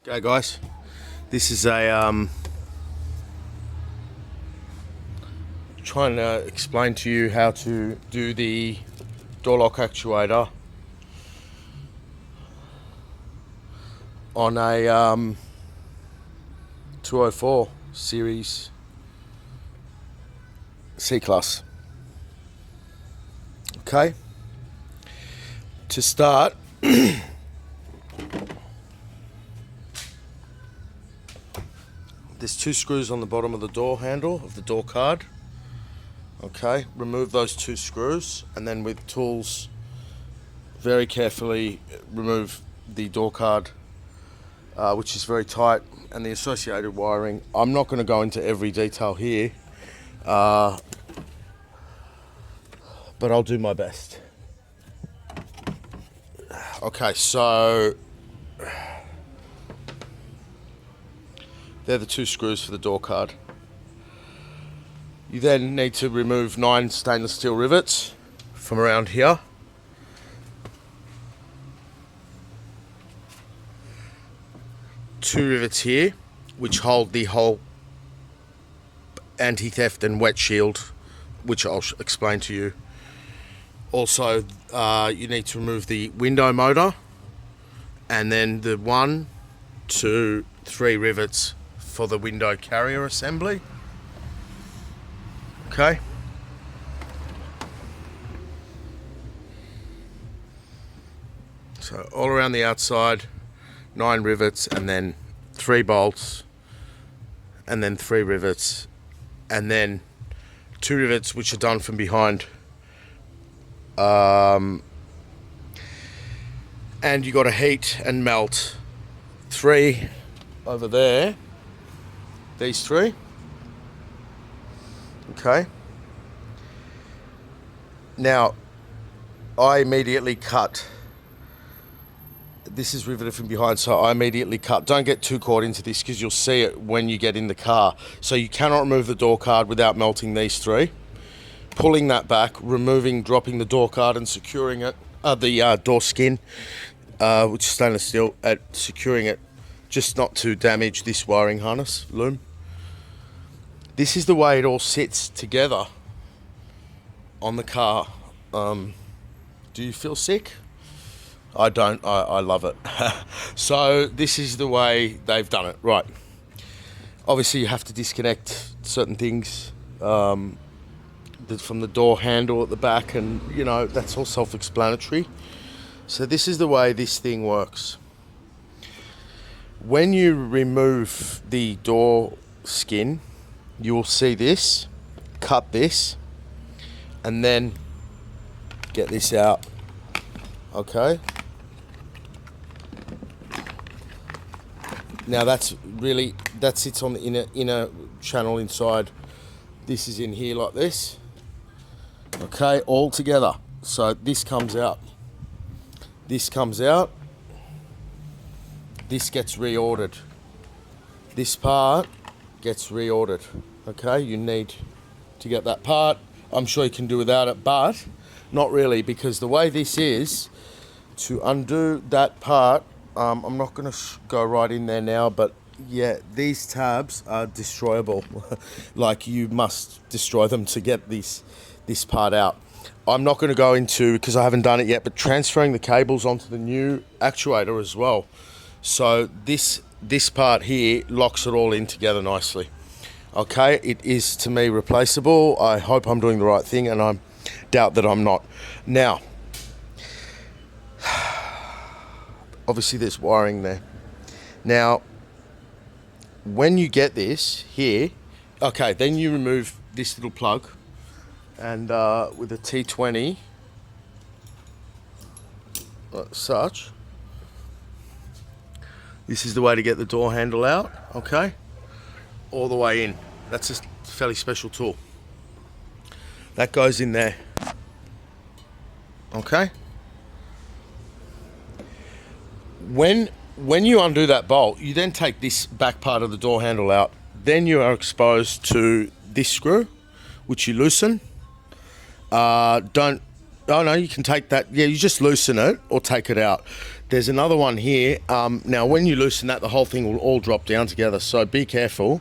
Okay guys, this is a trying to explain to you how to do the door lock actuator on a 204 series C-Class. Okay, to start there's two screws on the bottom of the door handle of the door card. Okay, remove those two screws and then with tools very carefully remove the door card, which is very tight, and the associated wiring. I'm not going to go into every detail here, but I'll do my best. Okay, so they're the two screws for the door card. You then need to remove 9 stainless steel rivets from around here. Two rivets here, which hold the whole anti-theft and wet shield, which I'll explain to you. Also, you need to remove the window motor, and then the 1, 2, 3 rivets for the window carrier assembly. Okay. So all around the outside, 9 rivets, and then 3 bolts, and then 3 rivets, and then 2 rivets which are done from behind. And you got to heat and melt 3 over there. These 3. Okay. Now, I immediately cut. This is riveted from behind, so I immediately cut. Don't get too caught into this because you'll see it when you get in the car. So you cannot remove the door card without melting these 3. Pulling that back, dropping the door card and securing it, the door skin, which is stainless steel, securing it just not to damage this wiring harness loom. This is the way it all sits together on the car. Do you feel sick? I don't. I love it. So this is the way they've done it. Right. Obviously, you have to disconnect certain things from the door handle at the back, and you know that's all self-explanatory. So this is the way this thing works. When you remove the door skin, you will see this, cut this, and then get this out. Okay. Now that sits on the inner channel inside. This is in here like this. Okay, all together. So this comes out. This comes out. This gets reordered. This part gets reordered. Okay, you need to get that part. I'm sure you can do without it, but not really, because the way this is, to undo that part, I'm not going to go right in there now, but yeah, these tabs are destroyable. Like, you must destroy them to get this part out. I'm not going to go into, because I haven't done it yet, but transferring the cables onto the new actuator as well. So this part here locks it all in together nicely. Okay, it is to me replaceable. I hope I'm doing the right thing, and I doubt that I'm not. Now, obviously there's wiring there. Now, when you get this here, okay, then you remove this little plug, and with a T20, like such, this is the way to get the door handle out, okay? All the way in. That's a fairly special tool. That goes in there. Okay? When you undo that bolt, you then take this back part of the door handle out. Then you are exposed to this screw, which you loosen. Don't Oh no, you can take that. Yeah, you just loosen it or take it out. There's another one here. Now, when you loosen that, the whole thing will all drop down together. So be careful,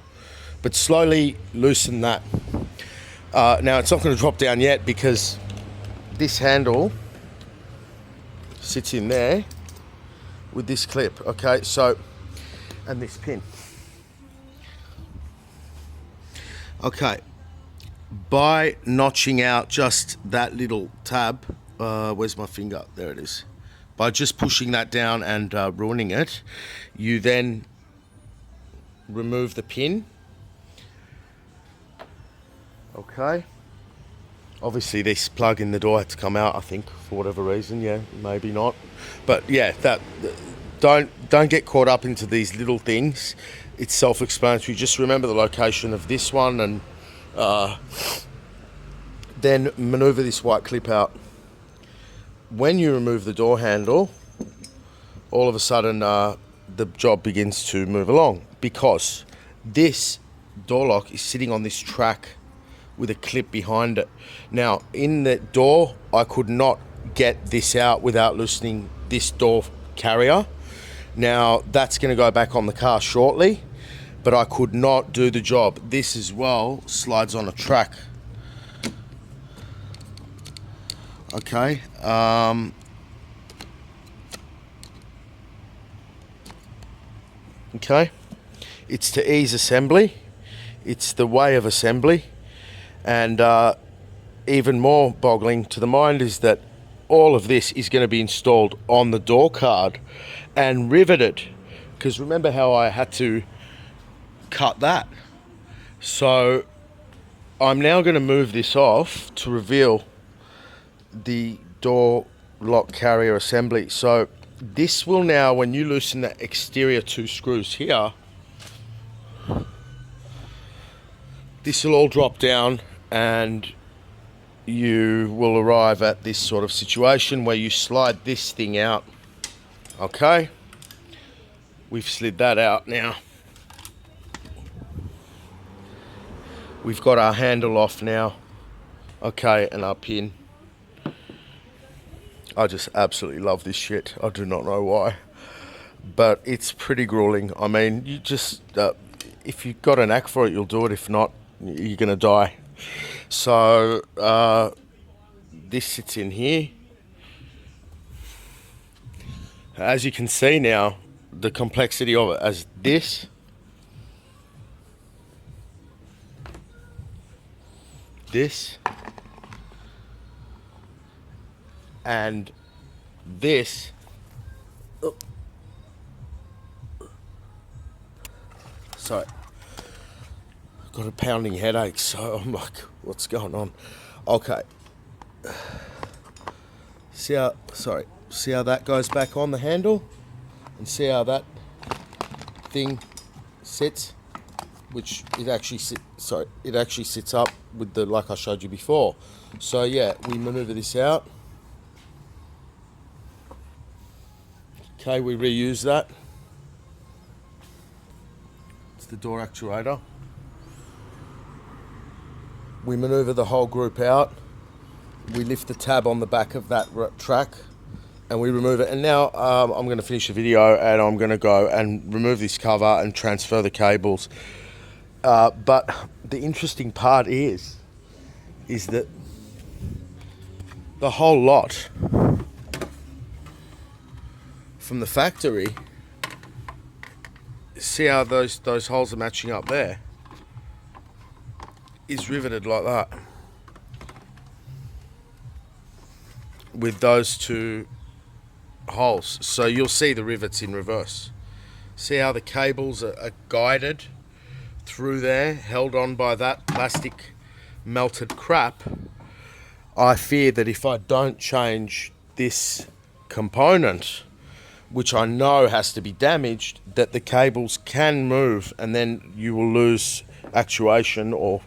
but slowly loosen that. Now, it's not going to drop down yet because this handle sits in there with this clip. Okay, so, and this pin. Okay, by notching out just that little tab, where's my finger? There it is. By just pushing that down and ruining it, you then remove the pin. Okay. Obviously, this plug in the door had to come out, I think, for whatever reason. Yeah, maybe not. But yeah, don't get caught up into these little things. It's self-explanatory. Just remember the location of this one and then maneuver this white clip out. When you remove the door handle, all of a sudden the job begins to move along because this door lock is sitting on this track with a clip behind it. Now, in the door, I could not get this out without loosening this door carrier. Now, that's going to go back on the car shortly, but I could not do the job. This as well slides on a track. Okay. Okay. It's to ease assembly. It's the way of assembly. And even more boggling to the mind is that all of this is going to be installed on the door card and riveted. Because remember how I had to cut that? So I'm now going to move this off to reveal the door lock carrier assembly. So this will now, when you loosen the exterior two screws here, this will all drop down and you will arrive at this sort of situation where you slide this thing out. Okay, we've slid that out now. We've got our handle off now. Okay, and our pin. I just absolutely love this shit. I do not know why, but it's pretty grueling. I mean, you just, if you've got a knack for it, you'll do it. If not, you're gonna die. So this sits in here. As you can see now, the complexity of it, as this and this. Oh. Sorry, I've got a pounding headache, so I'm like, what's going on? Okay. See how that goes back on the handle, and see how that thing sits, which it actually sits up with the, like I showed you before. So yeah, we maneuver this out. Okay, we reuse that. It's the door actuator. We maneuver the whole group out. We lift the tab on the back of that track and we remove it. And now I'm going to finish the video and I'm going to go and remove this cover and transfer the cables. But the interesting part is that the whole lot from the factory, see how those holes are matching up there, is riveted like that with those two holes. So you'll see the rivets in reverse. See how the cables are guided through there, held on by that plastic melted crap. I fear that if I don't change this component, which I know has to be damaged, that the cables can move and then you will lose actuation or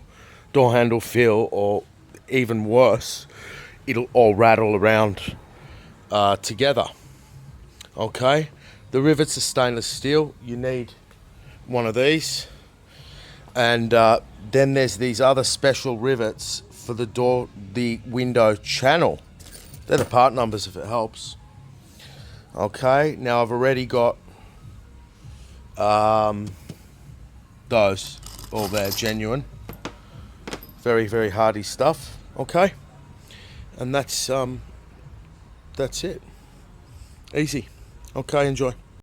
door handle feel, or even worse, it'll all rattle around together. Okay, the rivets are stainless steel. You need one of these, and then there's these other special rivets for the window channel. They're the part numbers if it helps. Okay, now I've already got those all there, genuine. Very, very hardy stuff. Okay, and that's it. Easy. Okay, enjoy.